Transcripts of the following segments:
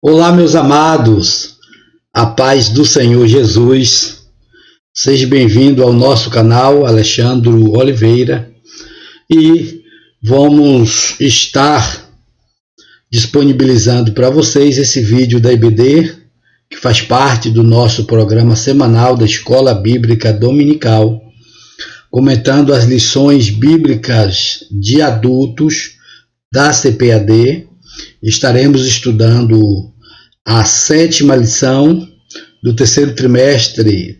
Olá, meus amados, a paz do Senhor Jesus. Seja bem-vindo ao nosso canal, Alexandre Oliveira, e vamos estar disponibilizando para vocês esse vídeo da EBD, que faz parte do nosso programa semanal da Escola Bíblica Dominical, comentando as lições bíblicas de adultos da CPAD. Estaremos estudando a 7ª lição do terceiro trimestre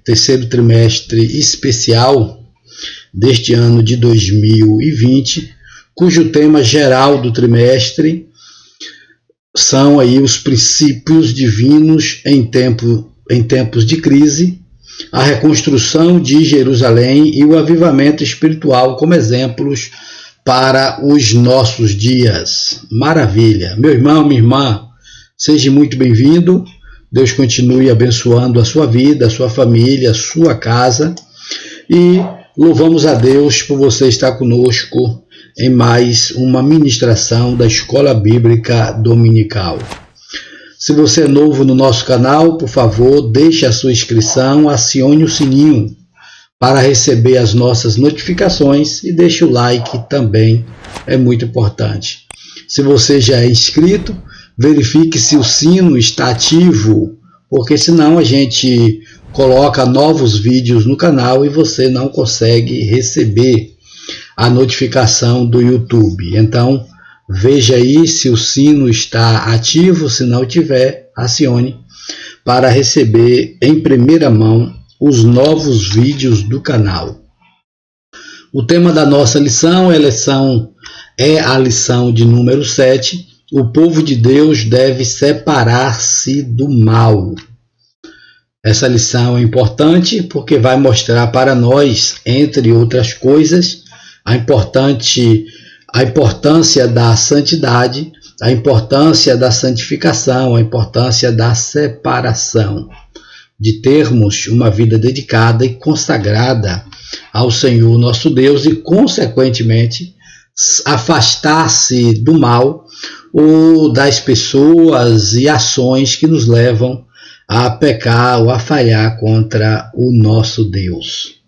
especial deste ano de 2020, cujo tema geral do trimestre são aí os princípios divinos em tempos de crise, a reconstrução de Jerusalém e o avivamento espiritual como exemplos para os nossos dias. Maravilha! Meu irmão, minha irmã, seja muito bem-vindo. Deus continue abençoando a sua vida, a sua família, a sua casa. E louvamos a Deus por você estar conosco em mais uma ministração da Escola Bíblica Dominical. Se você é novo no nosso canal, por favor, deixe a sua inscrição, acione o sininho para receber as nossas notificações e deixe o like também, é muito importante. Se você já é inscrito, verifique se o sino está ativo, porque senão a gente coloca novos vídeos no canal e você não consegue receber a notificação do YouTube. Então, veja aí se o sino está ativo, se não tiver, acione para receber em primeira mão os novos vídeos do canal. O tema da nossa lição é a lição de número 7. O povo de Deus deve separar-se do mal. Essa lição é importante porque vai mostrar para nós, entre outras coisas, a importância da santidade, a importância da santificação, a importância da separação, de termos uma vida dedicada e consagrada ao Senhor nosso Deus e, consequentemente, afastar-se do mal ou das pessoas e ações que nos levam a pecar ou a falhar contra o nosso Deus.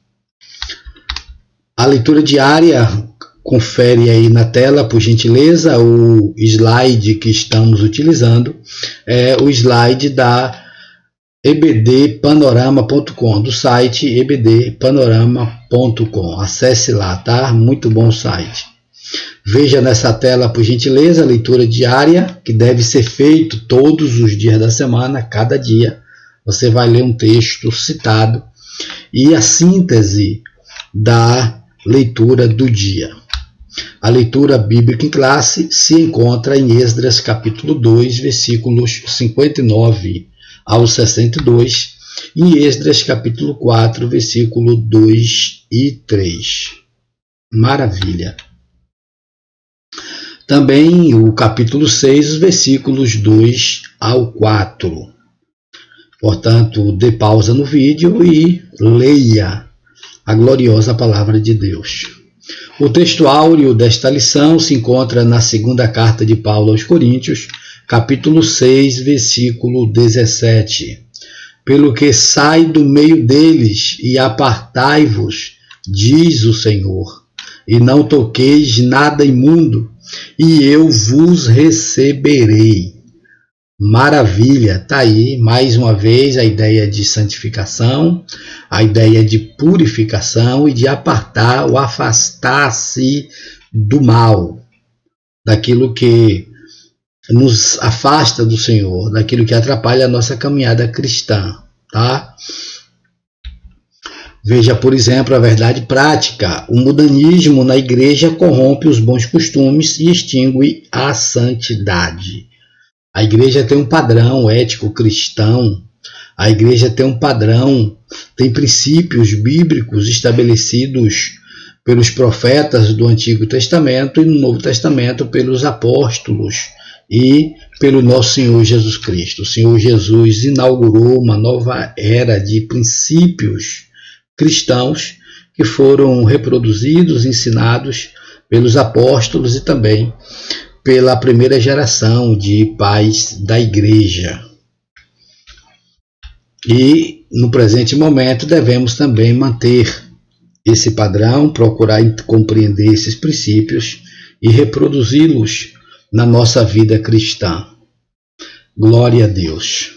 A leitura diária, confere aí na tela, por gentileza, o slide que estamos utilizando é o slide da ebdpanorama.com, do site ebdpanorama.com. Acesse lá, tá? Muito bom site. Veja nessa tela, por gentileza, a leitura diária, que deve ser feito todos os dias da semana, cada dia. Você vai ler um texto citado e a síntese da leitura do dia. A leitura bíblica em classe se encontra em Esdras capítulo 2, versículos 59 ao 62, em Esdras capítulo 4, versículo 2 e 3. Maravilha! Também o capítulo 6, os versículos 2 ao 4. Portanto, dê pausa no vídeo e leia a gloriosa palavra de Deus. O texto áureo desta lição se encontra na segunda carta de Paulo aos Coríntios, capítulo 6, versículo 17. Pelo que sai do meio deles e apartai-vos, diz o Senhor, e não toqueis nada imundo, e eu vos receberei. Maravilha, está aí mais uma vez a ideia de santificação, a ideia de purificação e de apartar ou afastar-se do mal, daquilo que nos afasta do Senhor, daquilo que atrapalha a nossa caminhada cristã, tá? Veja, por exemplo, a verdade prática. O mundanismo na igreja corrompe os bons costumes e extingue a santidade. A igreja tem um padrão ético cristão, a igreja tem um padrão, tem princípios bíblicos estabelecidos pelos profetas do Antigo Testamento e no Novo Testamento pelos apóstolos e pelo nosso Senhor Jesus Cristo. O Senhor Jesus inaugurou uma nova era de princípios cristãos que foram reproduzidos, ensinados pelos apóstolos e também pela primeira geração de pais da igreja. E no presente momento devemos também manter esse padrão, procurar compreender esses princípios e reproduzi-los na nossa vida cristã. Glória a Deus.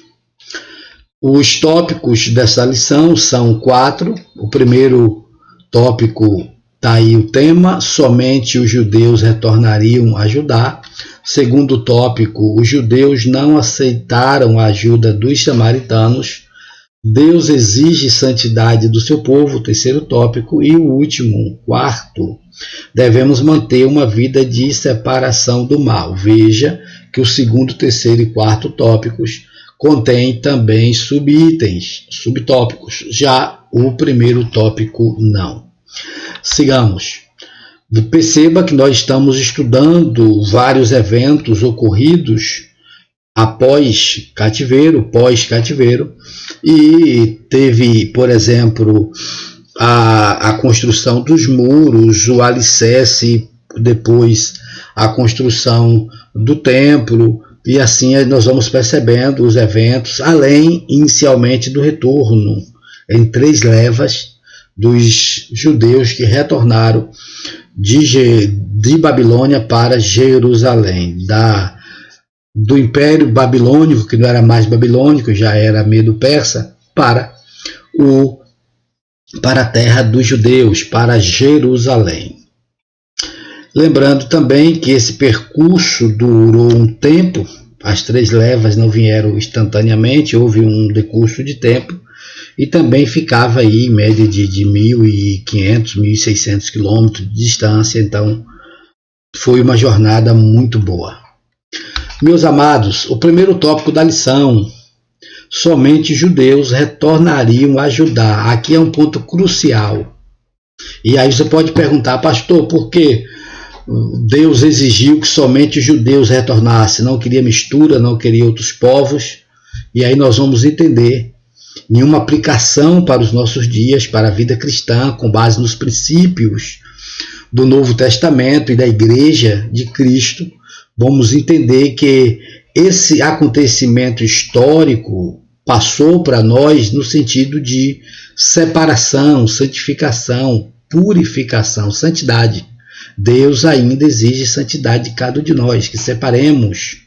Os tópicos dessa lição são 4. O primeiro tópico está aí o tema: somente os judeus retornariam a Judá. Segundo tópico, os judeus não aceitaram a ajuda dos samaritanos. Deus exige santidade do seu povo. Terceiro tópico. E o último, 4, devemos manter uma vida de separação do mal. Veja que o segundo, terceiro e quarto tópicos contém também subitens, subtópicos. Já o primeiro tópico não. Sigamos. Perceba que nós estamos estudando vários eventos ocorridos após cativeiro, pós-cativeiro, e teve, por exemplo, a construção dos muros, o alicerce, depois a construção do templo, e assim nós vamos percebendo os eventos, além inicialmente do retorno em 3 levas dos judeus que retornaram de Babilônia para Jerusalém, do Império Babilônico, que não era mais babilônico, já era medo-persa, para a terra dos judeus, para Jerusalém. Lembrando também que esse percurso durou um tempo, as 3 levas não vieram instantaneamente, houve um decurso de tempo, e também ficava aí em média de 1.500, 1.600 quilômetros de distância, então foi uma jornada muito boa. Meus amados, o primeiro tópico da lição: somente judeus retornariam a Judá. Aqui é um ponto crucial. E aí você pode perguntar: pastor, por que Deus exigiu que somente os judeus retornassem? Não queria mistura, não queria outros povos? E aí nós vamos entender nenhuma aplicação para os nossos dias, para a vida cristã, com base nos princípios do Novo Testamento e da Igreja de Cristo. Vamos entender que esse acontecimento histórico passou para nós no sentido de separação, santificação, purificação, santidade. Deus ainda exige santidade de cada um de nós, que separemos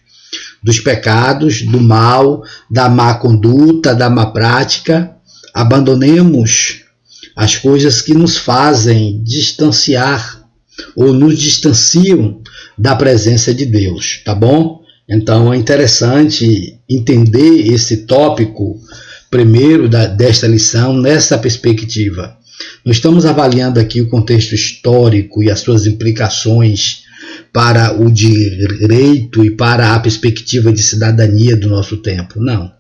dos pecados, do mal, da má conduta, da má prática, abandonemos as coisas que nos fazem distanciar ou nos distanciam da presença de Deus, tá bom? Então é interessante entender esse tópico primeiro desta lição nessa perspectiva. Nós estamos avaliando aqui o contexto histórico e as suas implicações para o direito e para a perspectiva de cidadania do nosso tempo. Não.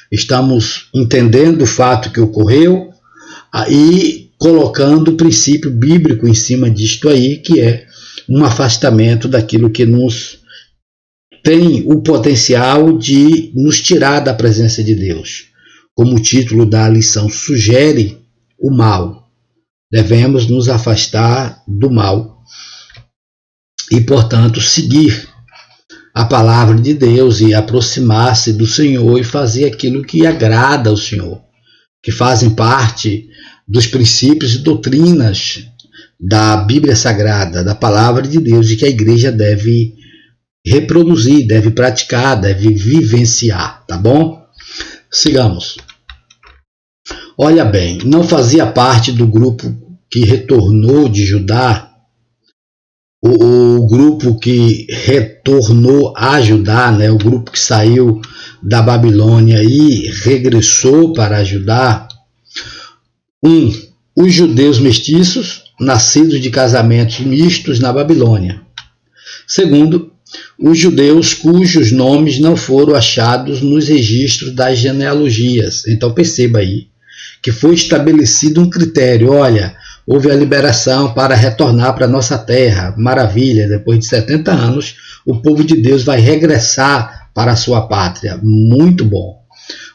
Estamos entendendo o fato que ocorreu e colocando o princípio bíblico em cima disto aí, que é um afastamento daquilo que nos tem o potencial de nos tirar da presença de Deus. Como o título da lição sugere, o mal. Devemos nos afastar do mal e, portanto, seguir a palavra de Deus e aproximar-se do Senhor e fazer aquilo que agrada ao Senhor, que fazem parte dos princípios e doutrinas da Bíblia Sagrada, da palavra de Deus, e que a igreja deve reproduzir, deve praticar, deve vivenciar, tá bom? Sigamos. Olha bem, não fazia parte do grupo que retornou de Judá, o grupo que retornou a Judá, né, o grupo que saiu da Babilônia e regressou para Judá. Os judeus mestiços, nascidos de casamentos mistos na Babilônia. Segundo, os judeus cujos nomes não foram achados nos registros das genealogias. Então perceba aí que foi estabelecido um critério. Olha, houve a liberação para retornar para a nossa terra. Maravilha, depois de 70 anos, o povo de Deus vai regressar para a sua pátria. Muito bom.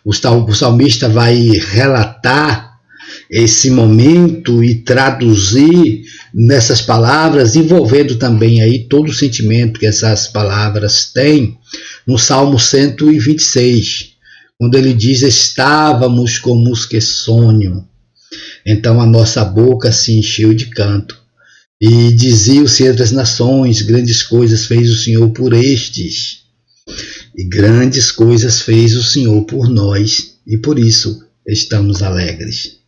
O salmista vai relatar esse momento e traduzir nessas palavras, envolvendo também aí todo o sentimento que essas palavras têm, no Salmo 126, quando ele diz: estávamos como os que sonham. Então a nossa boca se encheu de canto, e dizia-se entre as nações: grandes coisas fez o Senhor por estes, e grandes coisas fez o Senhor por nós, e por isso estamos alegres.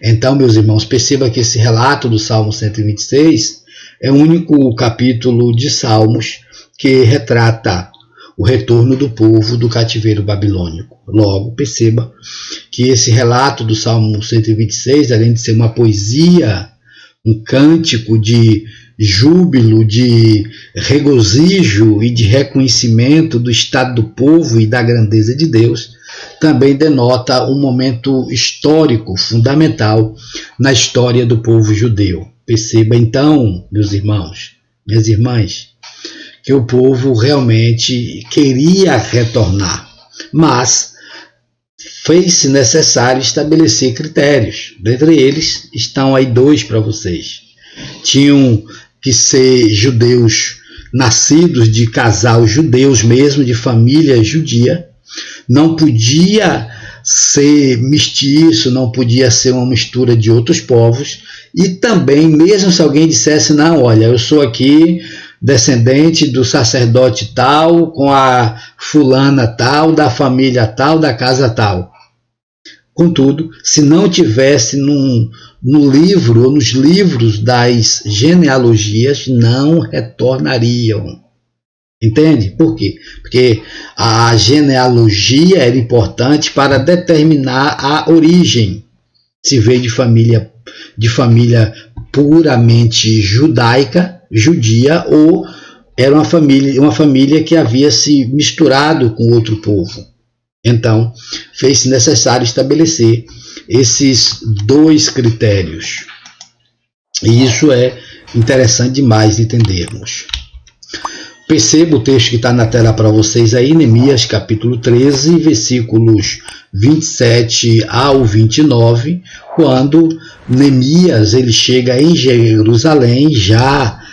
Então, meus irmãos, perceba que esse relato do Salmo 126 é o único capítulo de Salmos que retrata o retorno do povo do cativeiro babilônico. Logo, perceba que esse relato do Salmo 126, além de ser uma poesia, um cântico de júbilo, de regozijo e de reconhecimento do estado do povo e da grandeza de Deus, também denota um momento histórico fundamental na história do povo judeu. Perceba então, meus irmãos, minhas irmãs, que o povo realmente queria retornar, mas fez-se necessário estabelecer critérios. Dentre eles estão aí dois para vocês. Tinham que ser judeus nascidos de casal judeus mesmo, de família judia. Não podia ser mestiço, não podia ser uma mistura de outros povos. E também, mesmo se alguém dissesse: não, olha, eu sou aqui descendente do sacerdote tal, com a fulana tal, da família tal, da casa tal. Contudo, se não tivesse no livro ou nos livros das genealogias, não retornariam. Entende? Por quê? Porque a genealogia era importante para determinar a origem. Se veio de família puramente judaica, judia, ou era uma família que havia se misturado com outro povo. Então, fez-se necessário estabelecer esses dois critérios. E isso é interessante demais de entendermos. Perceba o texto que está na tela para vocês aí, Neemias capítulo 13, versículos 27 ao 29, quando Neemias ele chega em Jerusalém, já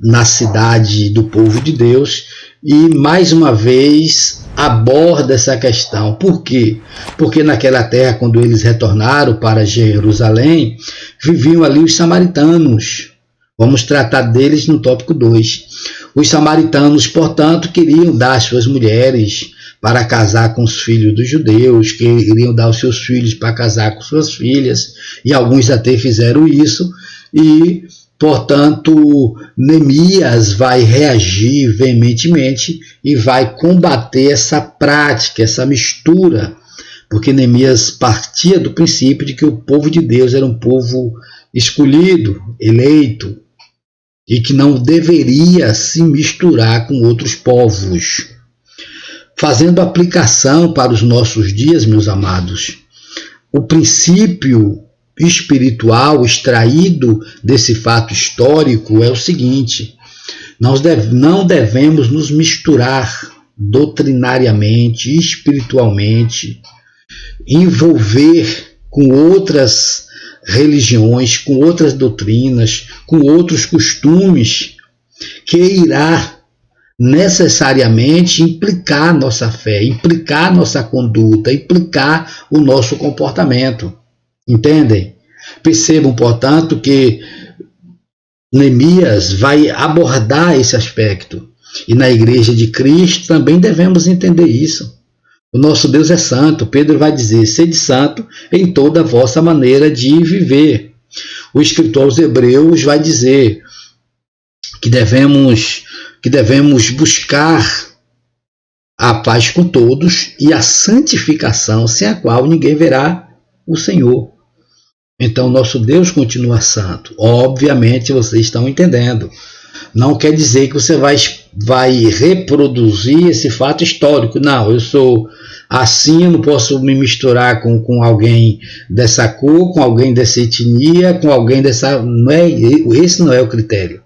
na cidade do povo de Deus, e mais uma vez aborda essa questão. Por quê? Porque naquela terra, quando eles retornaram para Jerusalém, viviam ali os samaritanos. Vamos tratar deles no tópico 2. Os samaritanos, portanto, queriam dar suas mulheres para casar com os filhos dos judeus, queriam dar os seus filhos para casar com suas filhas, e alguns até fizeram isso, e, portanto, Neemias vai reagir veementemente e vai combater essa prática, essa mistura, porque Neemias partia do princípio de que o povo de Deus era um povo escolhido, eleito, e que não deveria se misturar com outros povos. Fazendo aplicação para os nossos dias, meus amados, o princípio espiritual extraído desse fato histórico é o seguinte: nós não devemos nos misturar doutrinariamente, espiritualmente, envolver com outras religiões, com outras doutrinas, com outros costumes, que irá necessariamente implicar nossa fé, implicar nossa conduta, implicar o nosso comportamento. Entendem? Percebam, portanto, que Neemias vai abordar esse aspecto. E na Igreja de Cristo também devemos entender isso. O nosso Deus é santo. Pedro vai dizer: sede santo em toda a vossa maneira de viver. O escritor aos Hebreus vai dizer que devemos buscar a paz com todos e a santificação, sem a qual ninguém verá o Senhor. Então, nosso Deus continua santo. Obviamente, vocês estão entendendo. Não quer dizer que você vai reproduzir esse fato histórico. Não, eu sou assim, eu não posso me misturar com alguém dessa cor, com alguém dessa etnia, com alguém dessa... Esse não é o critério.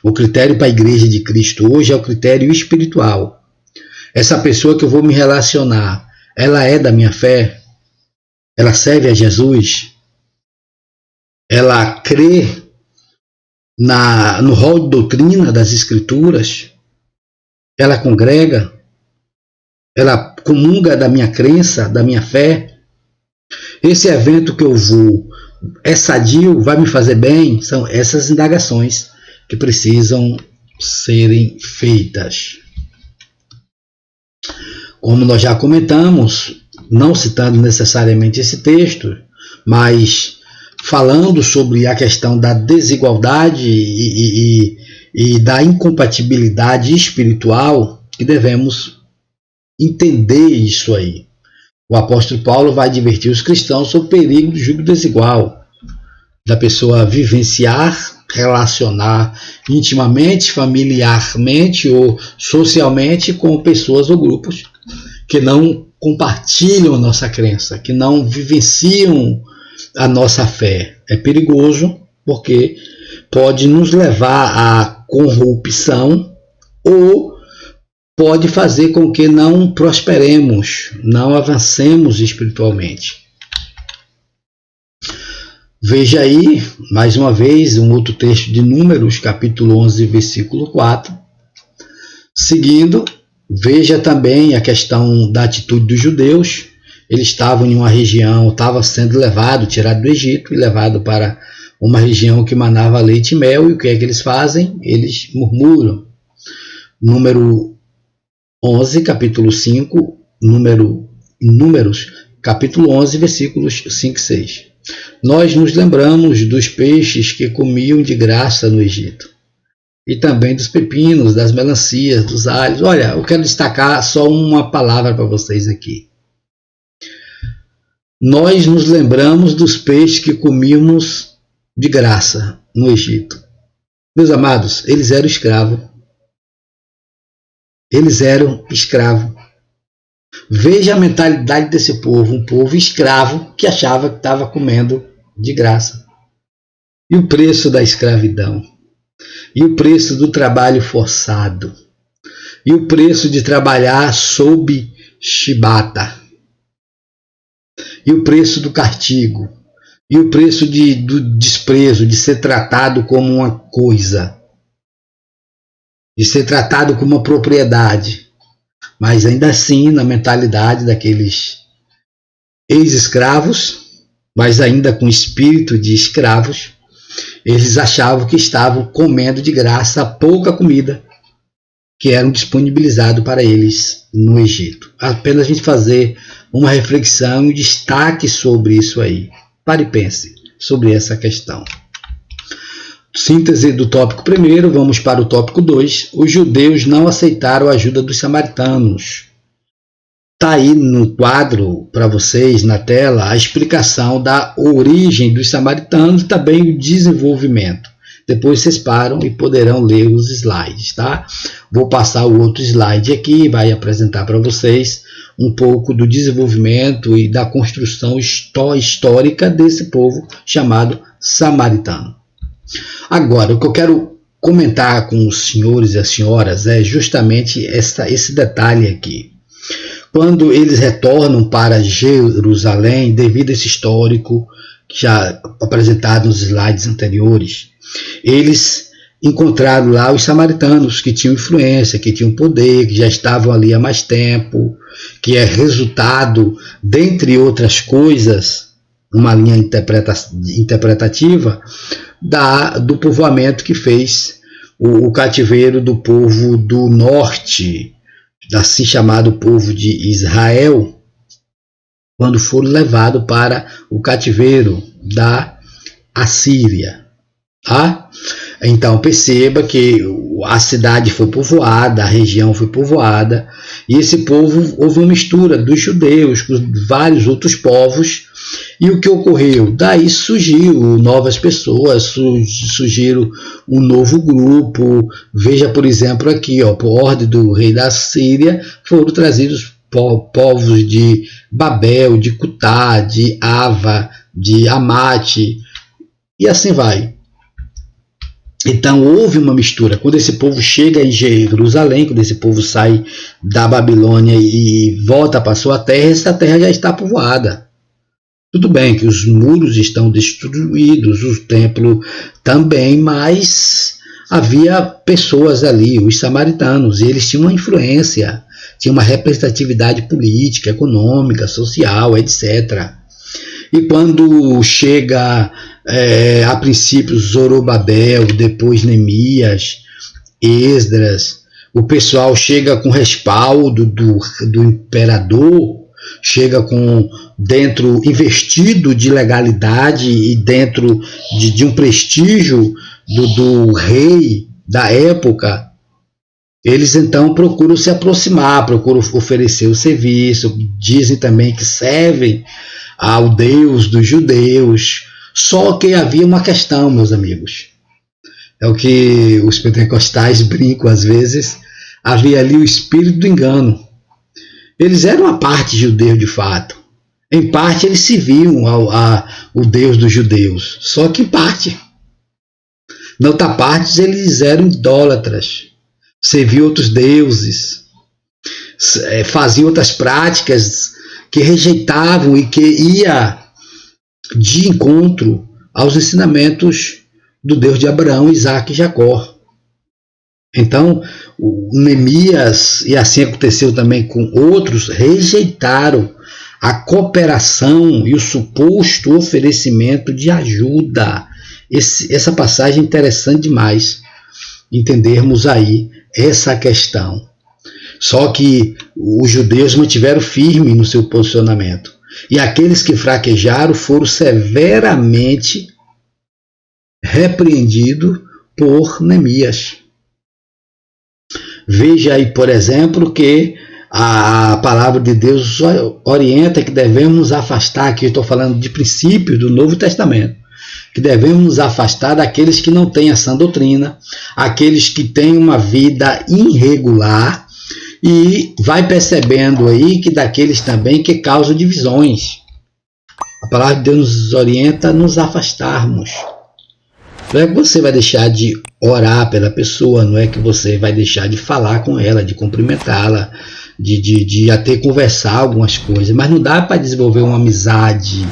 O critério para a Igreja de Cristo hoje é o critério espiritual. Essa pessoa que eu vou me relacionar, ela é da minha fé? Ela serve a Jesus? Ela crê no rol de doutrina das Escrituras, ela congrega, ela comunga da minha crença, da minha fé. Esse evento que eu vou é sadio, vai me fazer bem? São essas indagações que precisam serem feitas. Como nós já comentamos, não citando necessariamente esse texto, mas falando sobre a questão da desigualdade e da incompatibilidade espiritual, que devemos entender isso aí. O apóstolo Paulo vai advertir os cristãos sobre o perigo do jugo desigual, da pessoa vivenciar, relacionar intimamente, familiarmente ou socialmente com pessoas ou grupos que não compartilham a nossa crença, que não vivenciam a nossa fé. É perigoso porque pode nos levar à corrupção ou pode fazer com que não prosperemos, não avancemos espiritualmente. Veja aí, mais uma vez, um outro texto de Números, capítulo 11, versículo 4. Seguindo, veja também a questão da atitude dos judeus. Eles estavam em uma região, estavam sendo tirado do Egito e levado para uma região que manava leite e mel. E o que é que eles fazem? Eles murmuram. Número 11, capítulo 5, Números, capítulo 11, versículos 5 e 6. Nós nos lembramos dos peixes que comiam de graça no Egito, e também dos pepinos, das melancias, dos alhos. Olha, eu quero destacar só uma palavra para vocês aqui. Nós nos lembramos dos peixes que comíamos de graça no Egito. Meus amados, eles eram escravos. Eles eram escravos. Veja a mentalidade desse povo, um povo escravo que achava que estava comendo de graça. E o preço da escravidão? E o preço do trabalho forçado? E o preço de trabalhar sob chibata? E o preço do castigo? E o preço do desprezo, de ser tratado como uma coisa? De ser tratado como uma propriedade? Mas ainda assim, na mentalidade daqueles ex-escravos, mas ainda com espírito de escravos, eles achavam que estavam comendo de graça a pouca comida que eram disponibilizado para eles no Egito. Apenas a gente fazer uma reflexão e destaque sobre isso aí. Pare e pense sobre essa questão. Síntese do tópico 1, vamos para o tópico 2. Os judeus não aceitaram a ajuda dos samaritanos. Está aí no quadro para vocês, na tela, a explicação da origem dos samaritanos e também o desenvolvimento. Depois vocês param e poderão ler os slides, tá? Vou passar o outro slide aqui, vai apresentar para vocês um pouco do desenvolvimento e da construção histórica desse povo chamado samaritano. Agora, o que eu quero comentar com os senhores e as senhoras é justamente esse detalhe aqui. Quando eles retornam para Jerusalém, devido a esse histórico já apresentado nos slides anteriores, eles encontraram lá os samaritanos que tinham influência, que tinham poder, que já estavam ali há mais tempo, que é resultado, dentre outras coisas, uma linha interpretativa, do povoamento que fez o cativeiro do povo do norte, assim chamado povo de Israel, quando foram levados para o cativeiro da Assíria. Tá? Então perceba que a cidade foi povoada, a região foi povoada, e esse povo, houve uma mistura dos judeus com vários outros povos. E o que ocorreu? Daí surgiu novas pessoas, surgiram um novo grupo. Veja, por exemplo, aqui, por ordem do rei da Síria, foram trazidos povos de Babel, de Cutá, de Ava, de Amate, e assim vai. Então houve uma mistura. Quando esse povo chega em Jerusalém, quando esse povo sai da Babilônia e volta para a sua terra, essa terra já está povoada. Tudo bem que os muros estão destruídos, o templo também, mas havia pessoas ali, os samaritanos, e eles tinham uma influência, tinham uma representatividade política, econômica, social, etc. E quando chega, a princípio, Zorobabel, depois Neemias, Esdras, o pessoal chega com respaldo do imperador, chega dentro, investido de legalidade e dentro de um prestígio do rei da época. Eles então procuram se aproximar, procuram oferecer o serviço, dizem também que servem ao Deus dos judeus. Só que havia uma questão, meus amigos. É o que os pentecostais brincam às vezes. Havia ali o espírito do engano. Eles eram a parte judeu de fato. Em parte eles serviam ao Deus dos judeus. Só que em parte. Na outra parte eles eram idólatras. Serviam outros deuses. Faziam outras práticas que rejeitavam e que ia de encontro aos ensinamentos do Deus de Abraão, Isaque e Jacó. Então, o Neemias, e assim aconteceu também com outros, rejeitaram a cooperação e o suposto oferecimento de ajuda. Essa passagem é interessante demais, entendermos aí essa questão. Só que os judeus mantiveram firme no seu posicionamento. E aqueles que fraquejaram foram severamente repreendidos por Neemias. Veja aí, por exemplo, que a palavra de Deus orienta que devemos nos afastar, aqui eu estou falando de princípios do Novo Testamento, que devemos nos afastar daqueles que não têm a sã doutrina, aqueles que têm uma vida irregular, e vai percebendo aí que daqueles também que causam divisões. A palavra de Deus nos orienta a nos afastarmos. Não é que você vai deixar de orar pela pessoa, não é que você vai deixar de falar com ela, de cumprimentá-la, de até conversar algumas coisas, mas não dá para desenvolver uma amizade,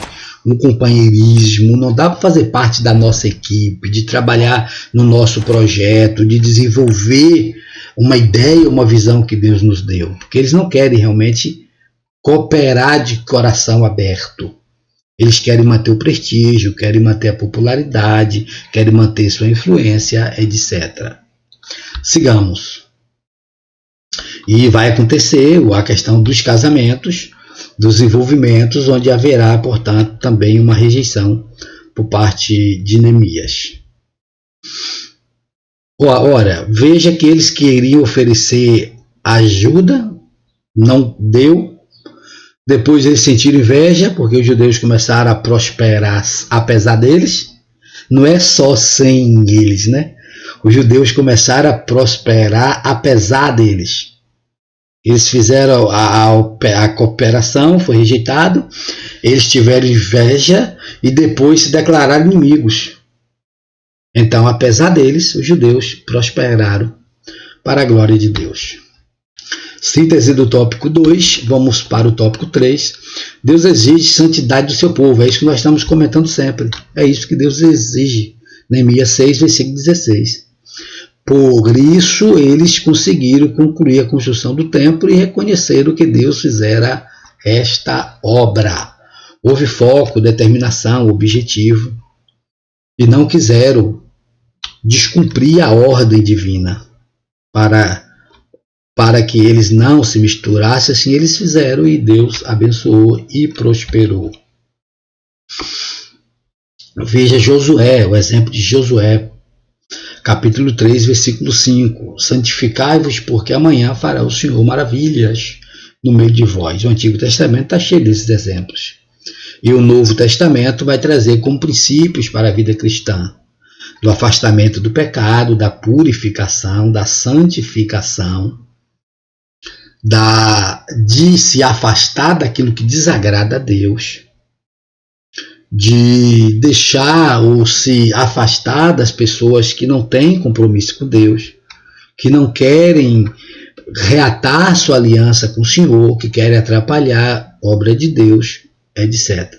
um companheirismo, não dá para fazer parte da nossa equipe, de trabalhar no nosso projeto, de desenvolver uma ideia, uma visão que Deus nos deu, porque eles não querem realmente cooperar de coração aberto. Eles querem manter o prestígio, querem manter a popularidade, querem manter sua influência, etc. Sigamos. E vai acontecer a questão dos casamentos, dos envolvimentos, onde haverá, portanto, também uma rejeição por parte de Neemias. Ora, veja que eles queriam oferecer ajuda, não deu. Depois eles sentiram inveja, porque os judeus começaram a prosperar apesar deles. Não é só sem eles, né? Os judeus começaram a prosperar apesar deles. Eles fizeram a cooperação, foi rejeitado. Eles tiveram inveja e depois se declararam inimigos. Então, apesar deles, os judeus prosperaram para a glória de Deus. Síntese do tópico 2, vamos para o tópico 3. Deus exige santidade do seu povo, é isso que nós estamos comentando sempre. É isso que Deus exige. Neemias 6, versículo 16. Por isso, eles conseguiram concluir a construção do templo e reconheceram que Deus fizera esta obra. Houve foco, determinação, objetivo. E não quiseram descumprir a ordem divina para que eles não se misturassem. Assim eles fizeram e Deus abençoou e prosperou. Veja Josué, o exemplo de Josué, capítulo 3, versículo 5. Santificai-vos, porque amanhã fará o Senhor maravilhas no meio de vós. O Antigo Testamento está cheio desses exemplos. E o Novo Testamento vai trazer como princípios para a vida cristã, do afastamento do pecado, da purificação, da santificação, de se afastar daquilo que desagrada a Deus, de deixar ou se afastar das pessoas que não têm compromisso com Deus, que não querem reatar sua aliança com o Senhor, que querem atrapalhar a obra de Deus, etc.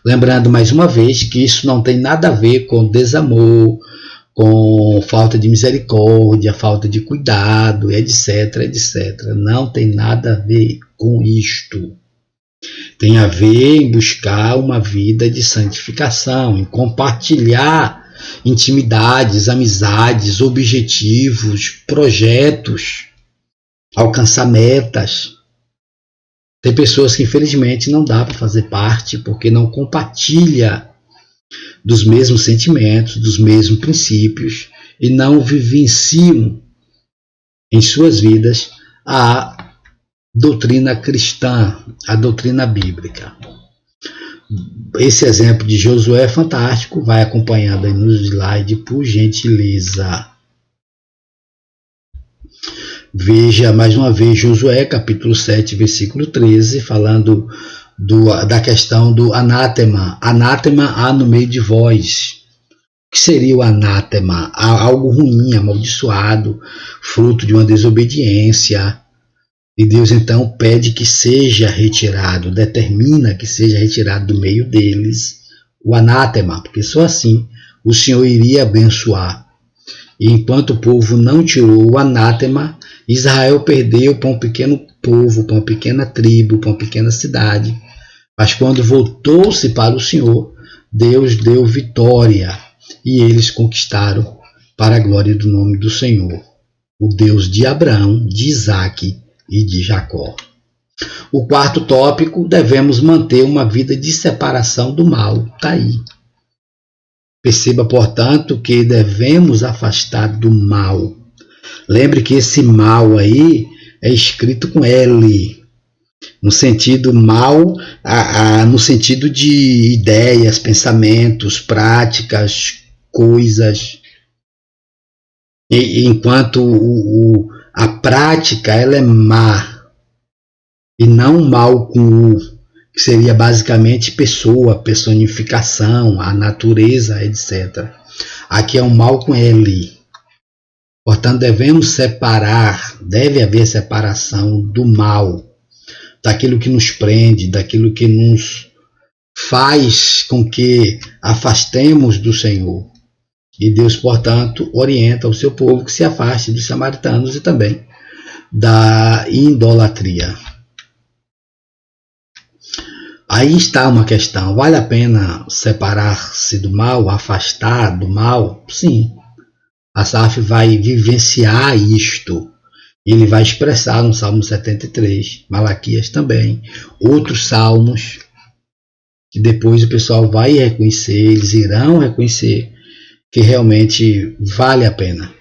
Lembrando mais uma vez que isso não tem nada a ver com desamor, com falta de misericórdia, falta de cuidado, etc, etc. Não tem nada a ver com isto. Tem a ver em buscar uma vida de santificação, em compartilhar intimidades, amizades, objetivos, projetos, alcançar metas. Tem pessoas que infelizmente não dá para fazer parte porque não compartilha dos mesmos sentimentos, dos mesmos princípios e não vivenciam em suas vidas a doutrina cristã, a doutrina bíblica. Esse exemplo de Josué é fantástico, vai acompanhando aí no slide, por gentileza. Veja mais uma vez Josué, capítulo 7, versículo 13, falando da questão do anátema. Anátema há no meio de vós. O que seria o anátema? Algo ruim, amaldiçoado, fruto de uma desobediência. E Deus então pede que seja retirado, determina que seja retirado do meio deles o anátema, porque só assim o Senhor iria abençoar. E enquanto o povo não tirou o anátema, Israel perdeu para um pequeno povo, para uma pequena tribo, para uma pequena cidade. Mas quando voltou-se para o Senhor, Deus deu vitória e eles conquistaram para a glória do nome do Senhor, o Deus de Abraão, de Isaque e de Jacó. O quarto tópico, devemos manter uma vida de separação do mal. Está aí. Perceba, portanto, que devemos afastar do mal. Lembre que esse mal aí é escrito com L, no sentido mal, no sentido de ideias, pensamentos, práticas, coisas. Enquanto a prática ela é má, e não mal com U, que seria basicamente pessoa, personificação, a natureza, etc. Aqui é um mal com L. Portanto, devemos separar, deve haver separação do mal, daquilo que nos prende, daquilo que nos faz com que afastemos do Senhor. E Deus, portanto, orienta o seu povo que se afaste dos samaritanos e também da idolatria. Aí está uma questão, vale a pena separar-se do mal, afastar do mal? Sim. Asaf vai vivenciar isto. Ele vai expressar no Salmo 73, Malaquias também, outros salmos, que depois o pessoal vai reconhecer, eles irão reconhecer que realmente vale a pena.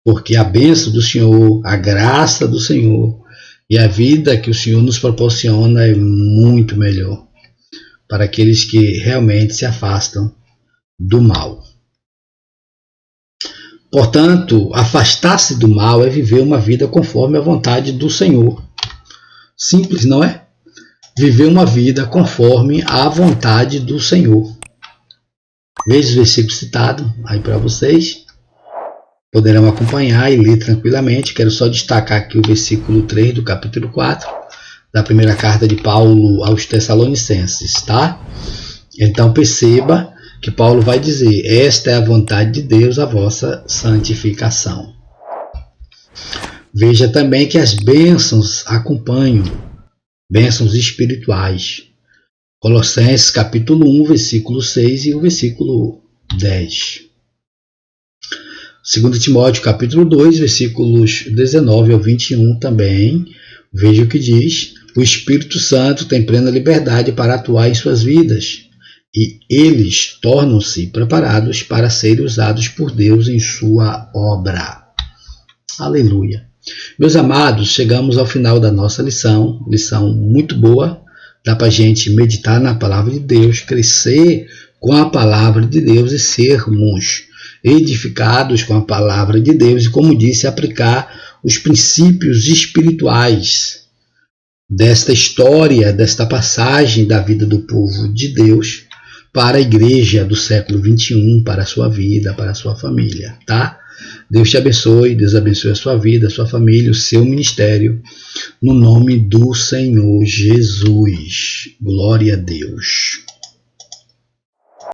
Porque a bênção do Senhor, a graça do Senhor e a vida que o Senhor nos proporciona é muito melhor para aqueles que realmente se afastam do mal. Portanto, afastar-se do mal é viver uma vida conforme a vontade do Senhor. Simples, não é? Viver uma vida conforme a vontade do Senhor. Veja o versículo citado aí para vocês. Poderão acompanhar e ler tranquilamente. Quero só destacar aqui o versículo 3 do capítulo 4 da primeira carta de Paulo aos Tessalonicenses, tá? Então perceba que Paulo vai dizer: esta é a vontade de Deus, a vossa santificação. Veja também que as bênçãos acompanham, bênçãos espirituais. Colossenses capítulo 1, versículo 6 e o versículo 10. 2 Timóteo capítulo 2, versículos 19 ao 21 também. Veja o que diz: o Espírito Santo tem plena liberdade para atuar em suas vidas, e eles tornam-se preparados para serem usados por Deus em sua obra. Aleluia. Meus amados, chegamos ao final da nossa lição muito boa. Dá para a gente meditar na palavra de Deus, crescer com a palavra de Deus e sermos edificados com a palavra de Deus e, como disse, aplicar os princípios espirituais desta história, desta passagem da vida do povo de Deus para a igreja do século 21, para a sua vida, para a sua família, tá? Deus te abençoe, Deus abençoe a sua vida, a sua família, o seu ministério, no nome do Senhor Jesus. Glória a Deus.